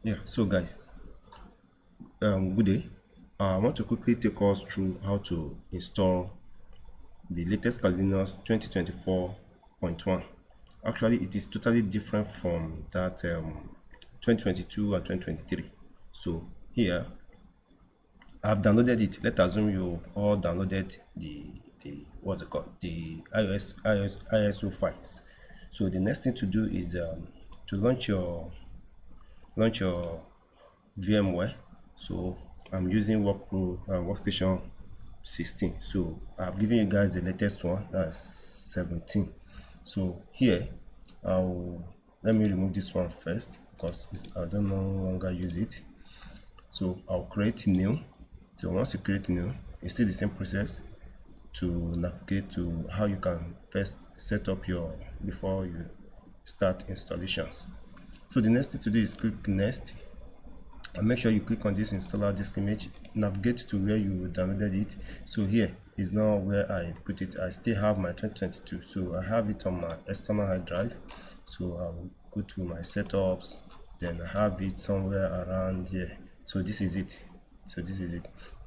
Yeah, so guys, good day. I want to quickly take us through how to install the latest Linux 2024.1. Actually, it is totally different from that 2022 and 2023. So here, I've downloaded it. Let's assume you've all downloaded the what's it called, the ISO files. So the next thing to do is to launch your VMware. So I'm using workstation 16. So I've given you guys the latest one, that's 17. So here, let me remove this one first because I don't no longer use it. So I'll create new. So once you create new, it's still the same process to navigate to how you can first set up your before you start installations. So the next thing to do is click next, and make sure you click on this installer disk image, navigate to where you downloaded it. So here is now where I put it. I still have my 2022, so I have it on my external hard drive. So I'll go to my setups, then I have it somewhere around here. So this is it.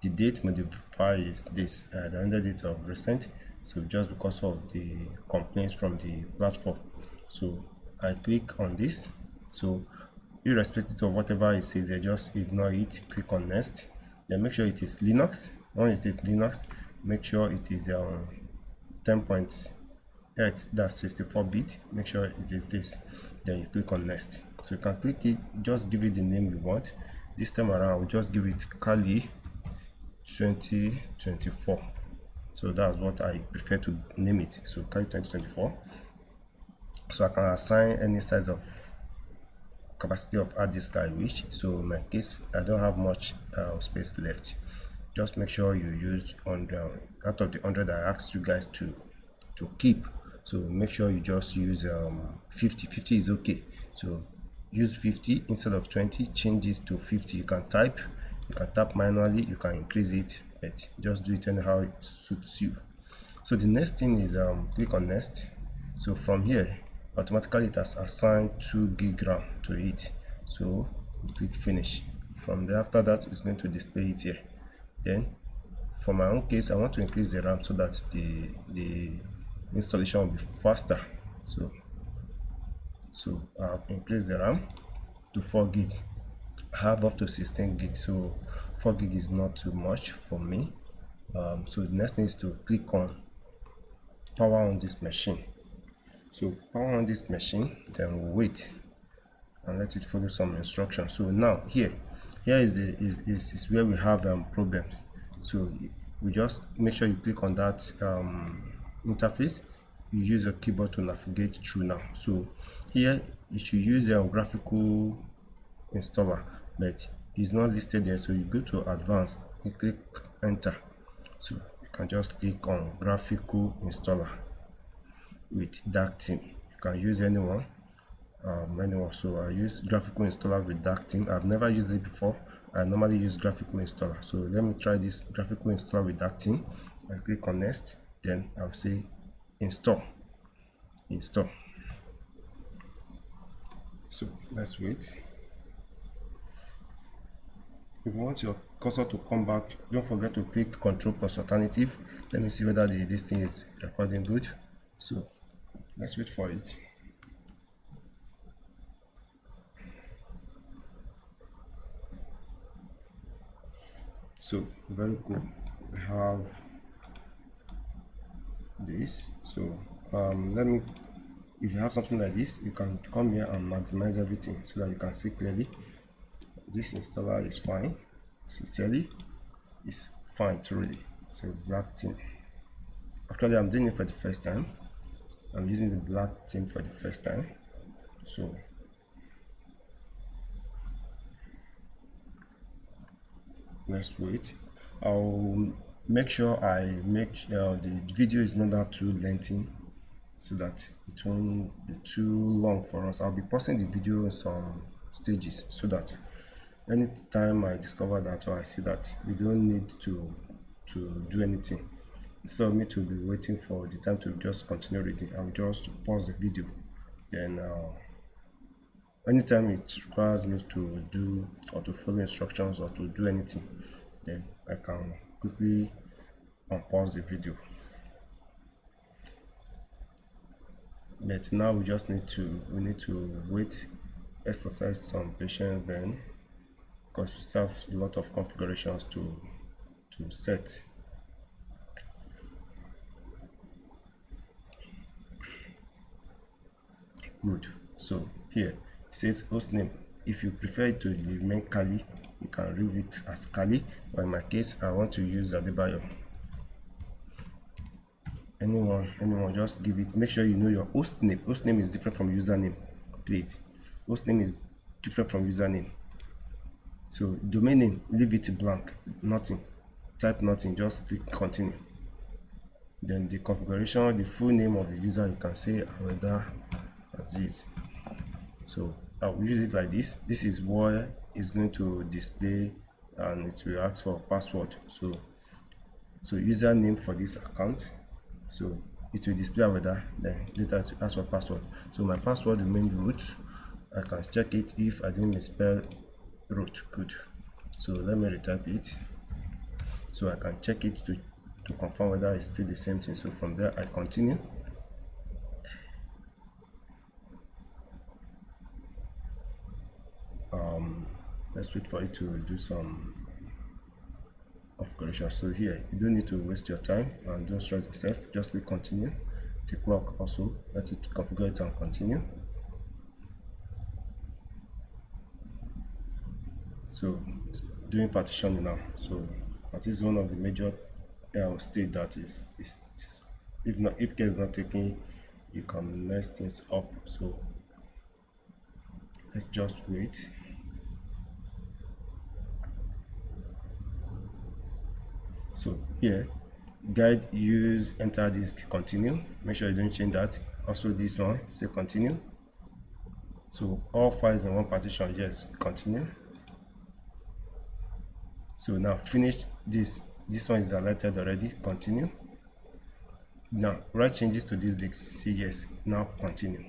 The date modifier is this, the end date of recent. So just because of the complaints from the platform, so I click on this. So irrespective of whatever it says there, just ignore it, click on next, then make sure it is Linux. Once it is Linux, make sure it is 10.x, that's 64-bit. Make sure it is this, then you click on next. So you can click it, just give it the name you want. This time around, we'll just give it Kali 2024. So that's what I prefer to name it. So Kali 2024. So I can assign any size of capacity of hard disk I wish. So in my case, I don't have much space left. Just make sure you use 100 out of the 100 I asked you guys to keep. So make sure you just use 50. 50 is okay. So use 50 instead of 20. Change this to 50. You can tap manually, you can increase it, but just do it anyhow it suits you. So the next thing is click on next. So from here, automatically it has assigned 2 gig RAM to it. So click finish. From there, after that, it's going to display it here. Then for my own case, I want to increase the RAM so that the installation will be faster. So I've increased the RAM to 4 gig. I have up to 16 gig, so 4 gig is not too much for me. So the next thing is to click on power on this machine. So power on this machine, then we'll wait and let it follow some instructions. So now here is where we have problems. So we just make sure you click on that interface. You use your keyboard to navigate through now. So here you should use a graphical installer, but it's not listed there. So you go to advanced, you click enter. So you can just click on graphical installer with dark theme. You can use anyone. So I use graphical installer with dark theme. I've never used it before. I normally use graphical installer. So let me try this graphical installer with dark theme. I click on next, then I'll say install. So let's wait. If you want your cursor to come back, don't forget to click Ctrl plus alternative. Let me see whether this thing is recording good. So let's wait for it. So very cool. We have this. So let me, if you have something like this, you can come here and maximize everything so that you can see clearly. This installer is fine. Sincerely, it's fine truly. So black theme. Actually, I'm doing it for the first time. I'm using the black theme for the first time. So let's wait. I'll make sure I make the video is not that too lengthy so that it won't be too long for us. I'll be pausing the video in some stages so that anytime I discover that or I see that we don't need to do anything, instead of me to be waiting for the time to just continue reading, I'll just pause the video. Then anytime it requires me to do or to follow instructions or to do anything, then I can quickly unpause the video. But now we just need to wait, exercise some patience then, because we still have a lot of configurations to set. Good. So here it says hostname. If you prefer it to remain Kali, you can leave it as Kali, but in my case I want to use Adebayo. Anyone, just give it. Make sure you know your host name. Host name is different from username, please. Host name is different from username. So domain name, leave it blank, nothing. Type nothing, just click continue. Then the configuration, the full name of the user, you can say Aweda Aziz. So I'll use it like this. This is where it's going to display, and it will ask for password. So username for this account. So it will display Aweda, then later it will ask for password. So my password remains root. I can check it if I didn't misspell root. Good. So let me retype it, so I can check it to confirm whether it's still the same thing. So from there I continue. Let's wait for it to do some configuration. So here you don't need to waste your time and don't stress yourself, just click continue. The clock also, let it configure it and continue. So it's doing partitioning now. So that is one of the major state that is if care is not taken, you can mess things up. So let's just wait. So here guide use enter disk continue. Make sure you don't change that. Also this one, say continue. So all files in one partition, yes, continue. So now finish this one is alerted already, continue. Now write changes to this disk, say yes, now continue.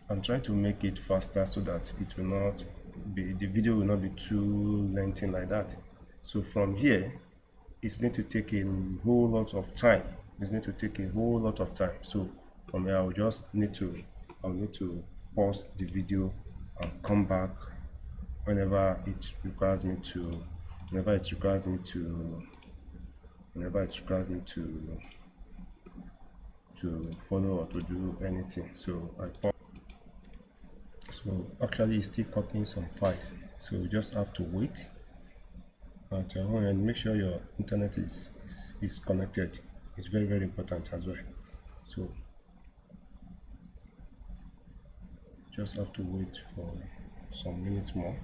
I'm trying to make it faster so that it will not be, the video will not be too lengthy like that. So from here it's going to take a whole lot of time. It's going to take a whole lot of time. So from here I'll need to pause the video and come back whenever it requires me to follow or to do anything. So I pause. So actually it's still copying some files, so you just have to wait at your home and make sure your internet is connected. It's very, very important as well. So just have to wait for some minutes more.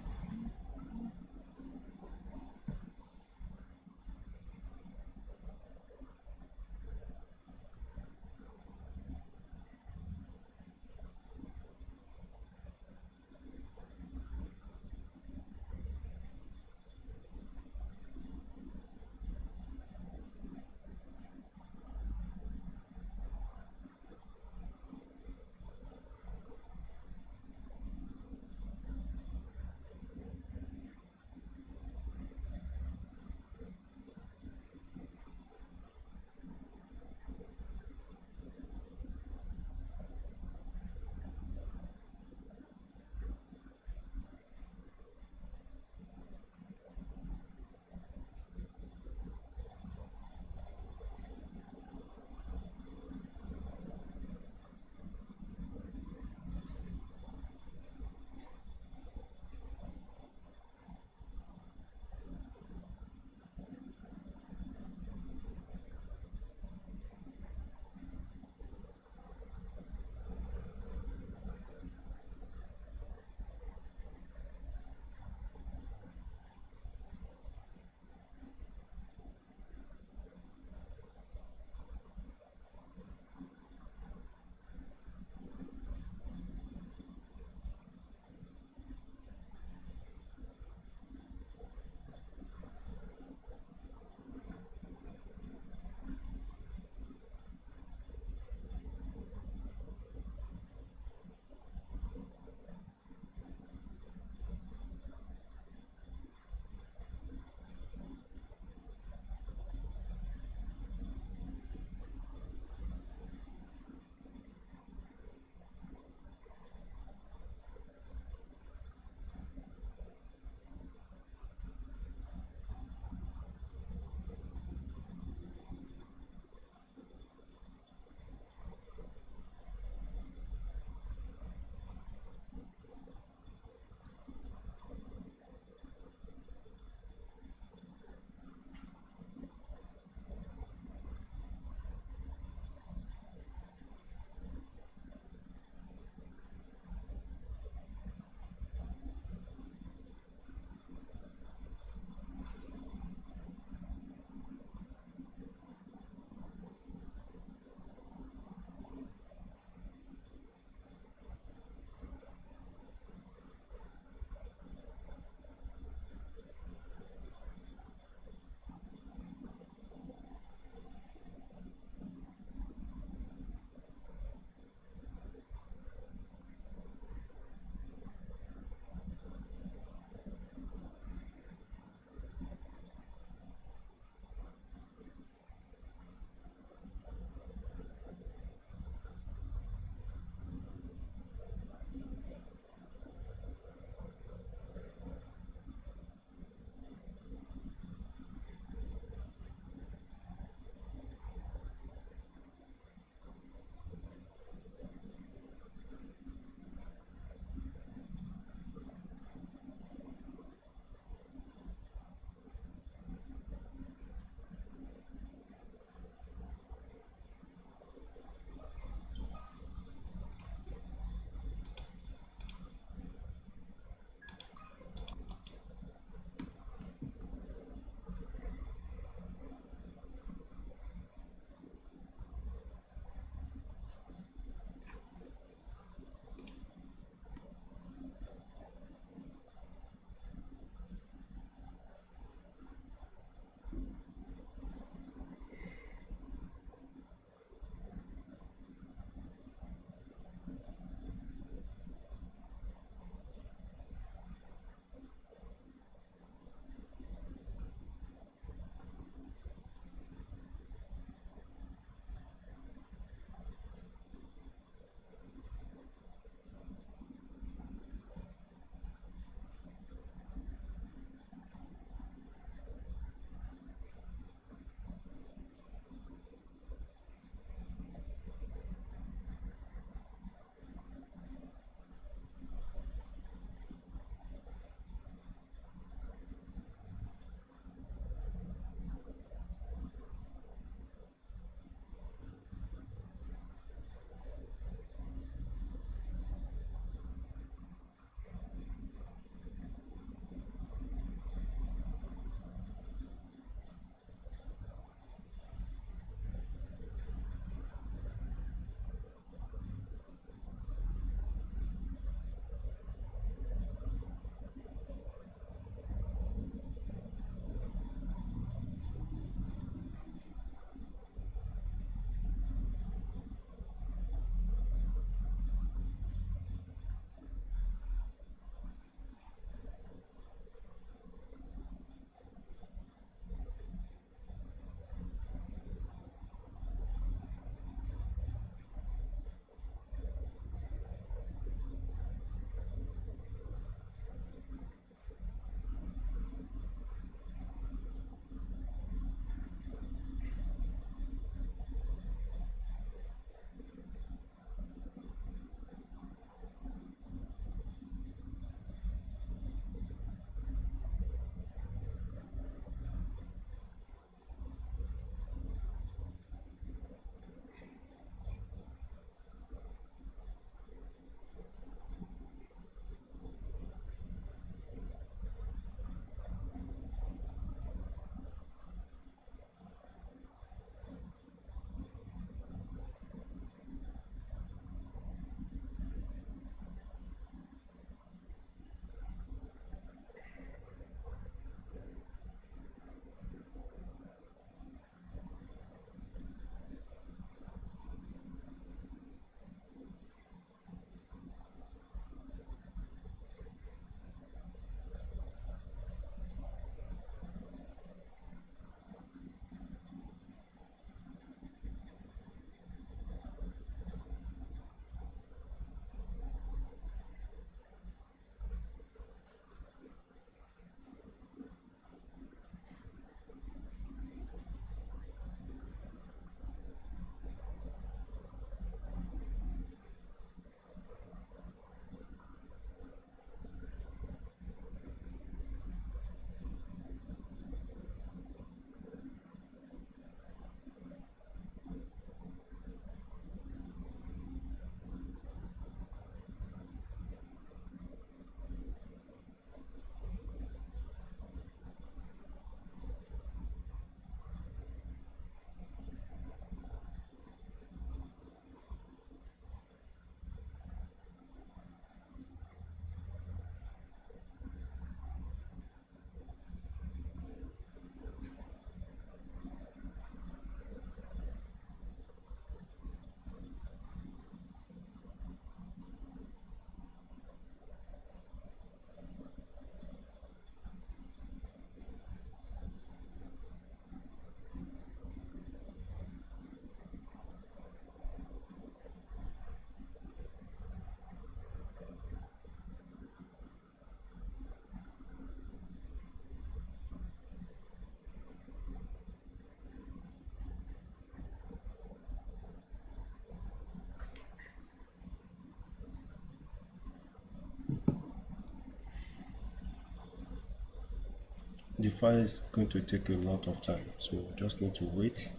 the file is going to take a lot of time, so just need to wait.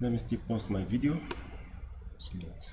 Let me still pause my video so that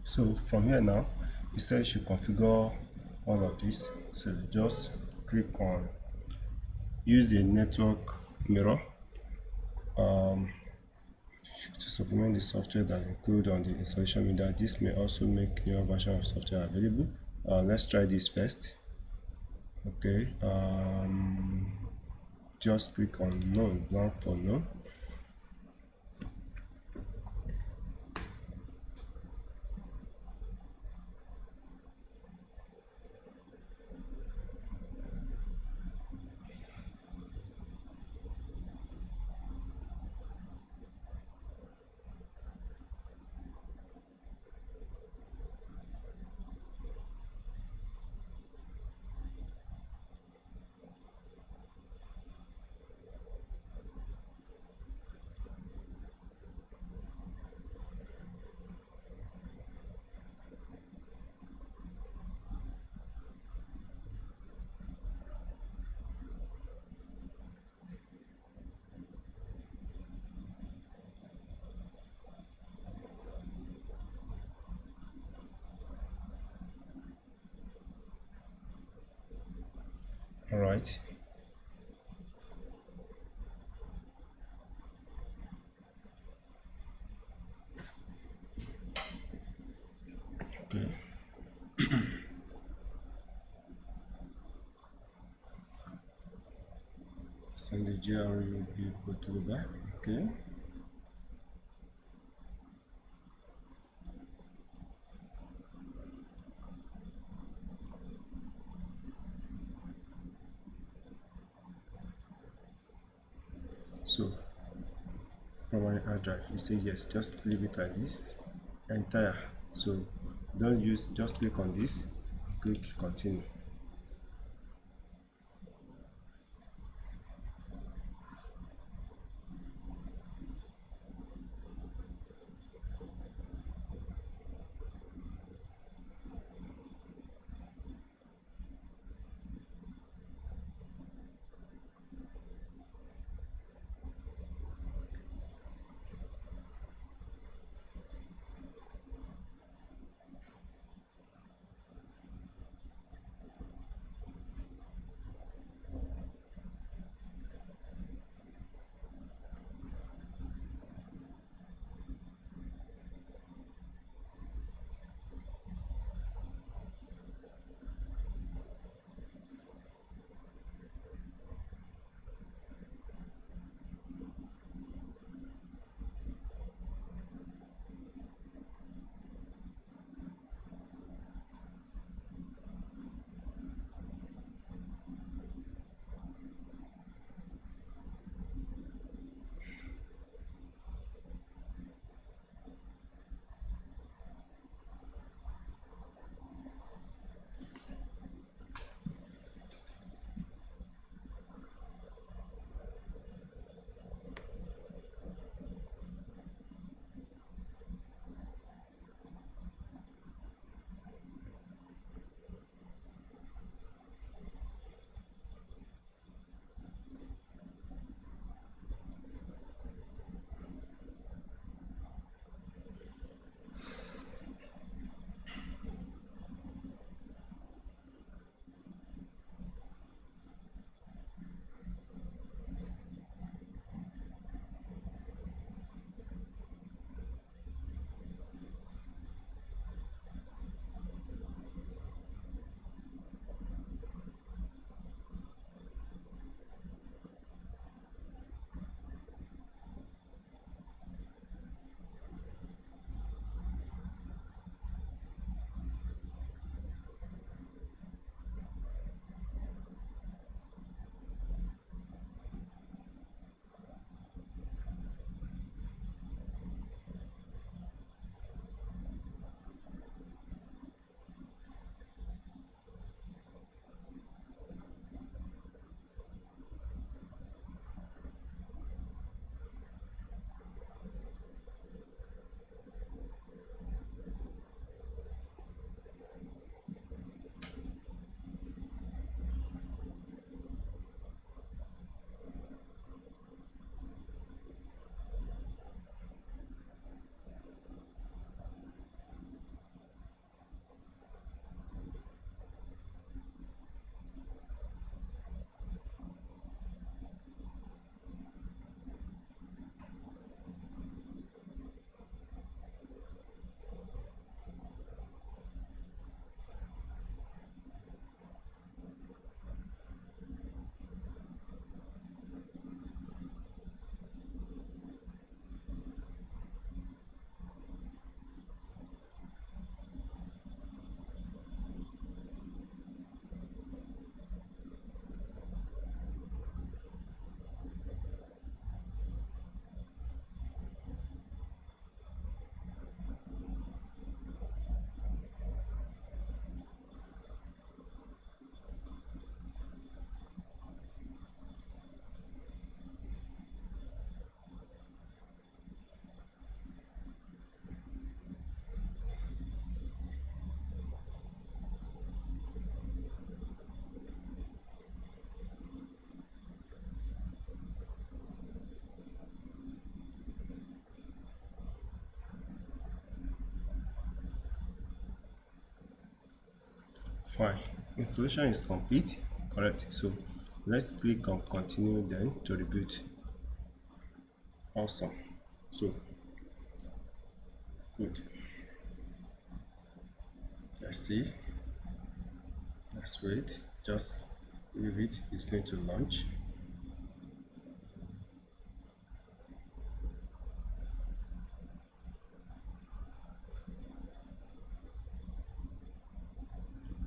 so from here now, you said you should configure all of this. So just click on use a network mirror to supplement the software that include on the installation window. This may also make newer version of software available. Let's try this first. Okay, just click on none, blank for no. All right. Okay. Send the GRUB bootloader. Okay. So primary hard drive, you say yes, just leave it like this, entire. So don't use, just click on this, click continue. fine. Installation is complete. Correct. So let's click on continue then to reboot. Awesome. So good. Let's see. Let's wait. Just leave it. It's going to launch.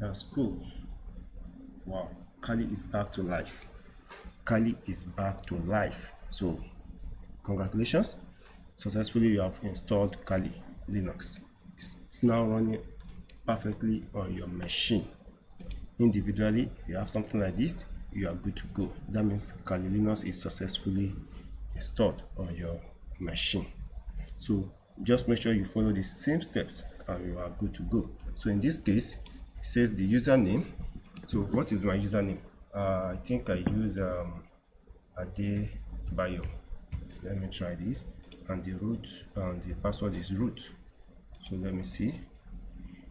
That's cool. Wow. Kali is back to life. Kali is back to life. So congratulations. Successfully you have installed Kali Linux. It's now running perfectly on your machine. Individually, if you have something like this, you are good to go. That means Kali Linux is successfully installed on your machine. So just make sure you follow the same steps and you are good to go. So in this case, it says the username. So what is my username? I think I use Adebayo. Let me try this. And the root and the password is root. So let me see.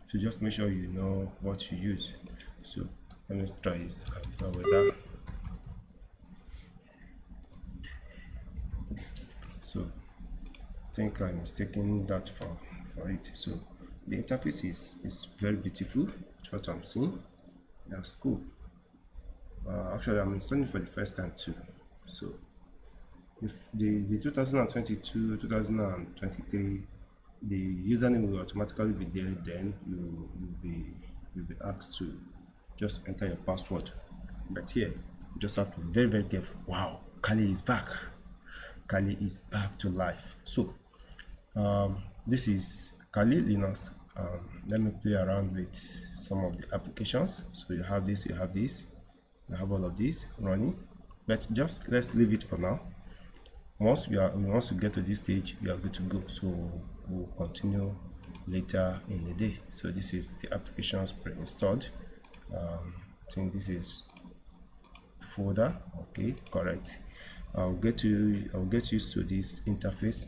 So just make sure you know what you use. So let me try this. So I think I'm mistaking that for it. So the interface is very beautiful. That's what I'm seeing. That's cool. Actually, I'm installing for the first time too. So if the 2022 2023 the username will automatically be there, then you'll be asked to just enter your password. But here you just have to be very, very careful. Wow, Kali is back. Kali is back to life. So this is Kali Linux. Let me play around with some of the applications. So you have this, you have this, you have all of these running, but just let's leave it for now. Once we get to this stage, we are good to go. So we'll continue later in the day. So this is the applications pre-installed. I think this is folder. Okay, correct. I'll get used to this interface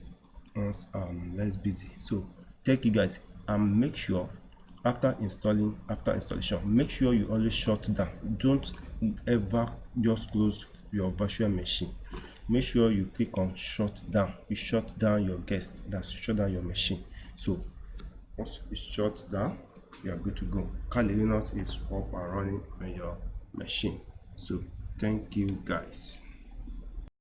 once less busy. So thank you guys, and make sure after installation, make sure you always shut down. Don't ever just close your virtual machine. Make sure you click on shut down. You shut down your guest. That's shut down your machine. So once you shut down, you are good to go. Kali Linux is up and running on your machine. So thank you guys.